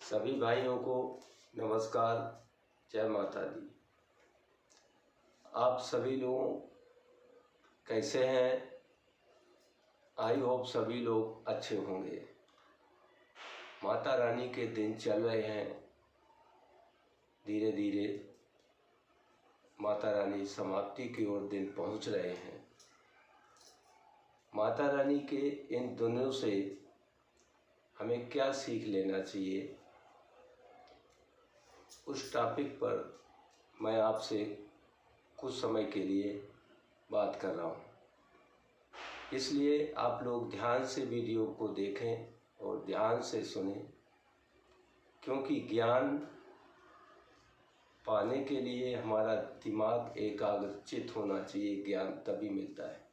सभी भाइयों को नमस्कार, जय माता दी। आप सभी लोग कैसे हैं? आई होप सभी लोग अच्छे होंगे। माता रानी के दिन चल रहे हैं, धीरे धीरे माता रानी समाप्ति की ओर दिन पहुंच रहे हैं। माता रानी के इन दिनों से हमें क्या सीख लेना चाहिए, उस टॉपिक पर मैं आपसे कुछ समय के लिए बात कर रहा हूँ। इसलिए आप लोग ध्यान से वीडियो को देखें और ध्यान से सुनें, क्योंकि ज्ञान पाने के लिए हमारा दिमाग एकाग्रचित होना चाहिए। ज्ञान तभी मिलता है।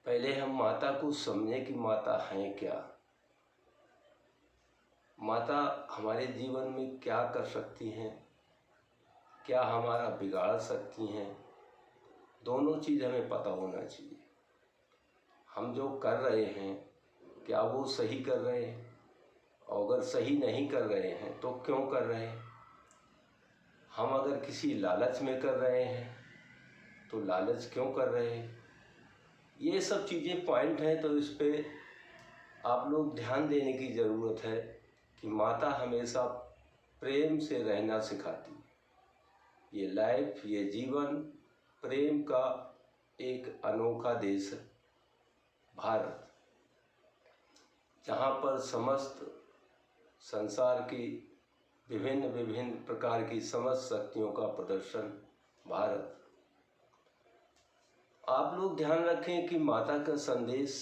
पहले हम माता को समझें कि माता हैं क्या, माता हमारे जीवन में क्या कर सकती हैं, क्या हमारा बिगाड़ सकती हैं। दोनों चीज़ हमें पता होना चाहिए। हम जो कर रहे हैं क्या वो सही कर रहे हैं, और अगर सही नहीं कर रहे हैं तो क्यों कर रहे हैं। हम अगर किसी लालच में कर रहे हैं तो लालच क्यों कर रहे हैं। ये सब चीज़ें पॉइंट हैं, तो इस पे आप लोग ध्यान देने की ज़रूरत है कि माता हमेशा प्रेम से रहना सिखाती है। ये लाइफ, ये जीवन प्रेम का एक अनोखा देश है भारत, जहाँ पर समस्त संसार की विभिन्न विभिन्न प्रकार की समस्त शक्तियों का प्रदर्शन भारत। आप लोग ध्यान रखें कि माता का संदेश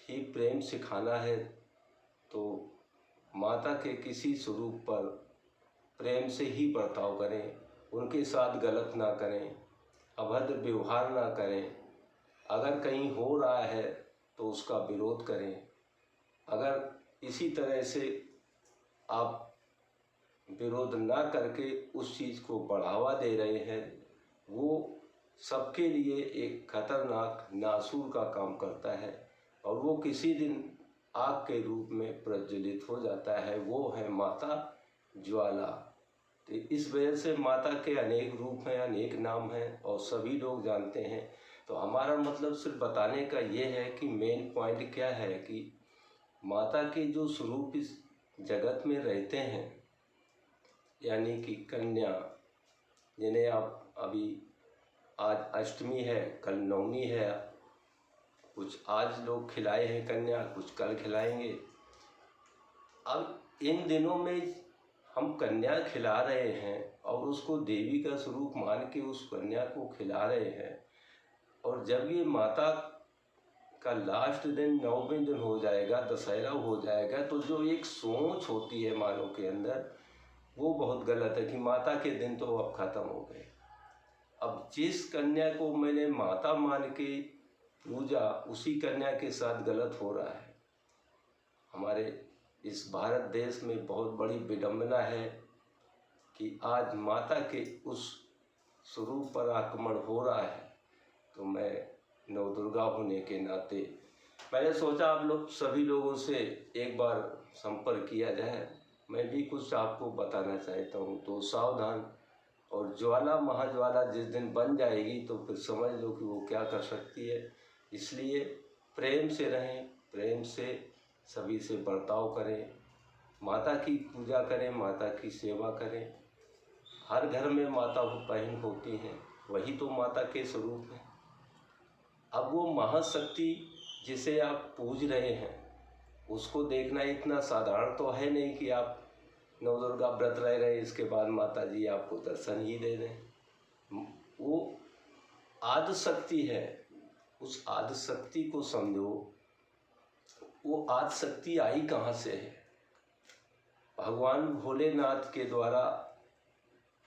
ही प्रेम सिखाना है, तो माता के किसी स्वरूप पर प्रेम से ही बर्ताव करें, उनके साथ गलत ना करें, अभद्र व्यवहार ना करें। अगर कहीं हो रहा है तो उसका विरोध करें। अगर इसी तरह से आप विरोध ना करके उस चीज़ को बढ़ावा दे रहे हैं, वो सबके लिए एक खतरनाक नासूर का काम करता है, और वो किसी दिन आग के रूप में प्रज्वलित हो जाता है। वो है माता ज्वाला। तो इस वजह से माता के अनेक रूप हैं, अनेक नाम हैं, और सभी लोग जानते हैं। तो हमारा मतलब सिर्फ बताने का ये है कि मेन पॉइंट क्या है कि माता के जो स्वरूप इस जगत में रहते हैं, यानी कि कन्या, जिन्हें आप अभी आज अष्टमी है, कल नवमी है, कुछ आज लोग खिलाए हैं कन्या, कुछ कल खिलाएंगे। अब इन दिनों में हम कन्या खिला रहे हैं और उसको देवी का स्वरूप मान के उस कन्या को खिला रहे हैं, और जब ये माता का लास्ट दिन 9वें दिन हो जाएगा, दशहरा हो जाएगा, तो जो एक सोच होती है मानव के अंदर, वो बहुत गलत है कि माता के दिन तो अब ख़त्म हो गए। अब जिस कन्या को मैंने माता मान के पूजा, उसी कन्या के साथ गलत हो रहा है। हमारे इस भारत देश में बहुत बड़ी विडंबना है कि आज माता के उस स्वरूप पर आक्रमण हो रहा है। तो मैं नवदुर्गा होने के नाते मैंने सोचा आप लोग सभी लोगों से एक बार संपर्क किया जाए। मैं भी कुछ आपको बताना चाहता हूँ, तो सावधान। और ज्वाला महाज्वाला जिस दिन बन जाएगी तो फिर समझ लो कि वो क्या कर सकती है। इसलिए प्रेम से रहें, प्रेम से सभी से बर्ताव करें, माता की पूजा करें, माता की सेवा करें। हर घर में माता बहन होती हैं, वही तो माता के स्वरूप हैं। अब वो महाशक्ति जिसे आप पूज रहे हैं, उसको देखना इतना साधारण तो है नहीं कि आप नवदुर्गा व्रत रह रहे, इसके बाद माता जी आपको दर्शन ही दे दें। वो आदि शक्ति है, उस आदि शक्ति को समझो। वो आदि शक्ति आई कहाँ से है? भगवान भोलेनाथ के द्वारा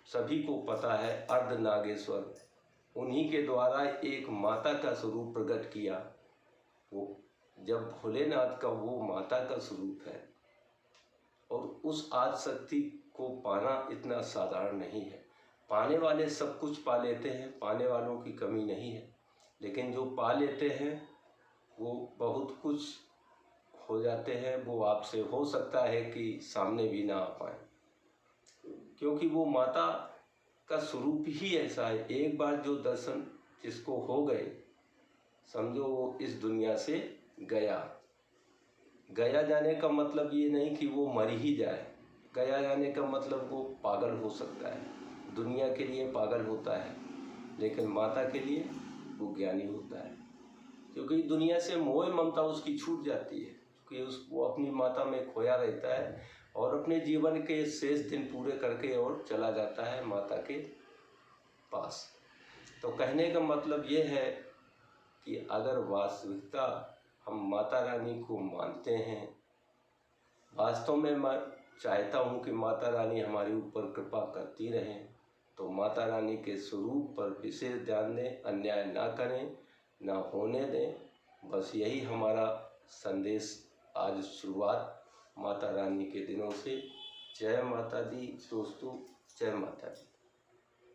सभी को पता है, अर्धनागेश्वर, उन्हीं के द्वारा एक माता का स्वरूप प्रकट किया। वो जब भोलेनाथ का वो माता का स्वरूप है, और उस आदि शक्ति को पाना इतना साधारण नहीं है। पाने वाले सब कुछ पा लेते हैं, पाने वालों की कमी नहीं है, लेकिन जो पा लेते हैं वो बहुत कुछ हो जाते हैं वो आपसे हो सकता है कि सामने भी ना आ पाए, क्योंकि वो माता का स्वरूप ही ऐसा है। एक बार जो दर्शन जिसको हो गए, समझो वो इस दुनिया से गया। गया जाने का मतलब ये नहीं कि वो मर ही जाए, गया जाने का मतलब वो पागल हो सकता है, दुनिया के लिए पागल होता है, लेकिन माता के लिए वो ज्ञानी होता है, क्योंकि दुनिया से मोह ममता उसकी छूट जाती है, क्योंकि वो अपनी माता में खोया रहता है और अपने जीवन के शेष दिन पूरे करके और चला जाता है माता के पास। तो कहने का मतलब ये है कि अगर वास्तविकता हम माता रानी को मानते हैं, वास्तव में मैं चाहता हूँ कि माता रानी हमारे ऊपर कृपा करती रहें, तो माता रानी के स्वरूप पर विशेष ध्यान दें, अन्याय ना करें, ना होने दें। बस यही हमारा संदेश आज शुरुआत माता रानी के दिनों से। जय माता दी दोस्तों, जय माता दी।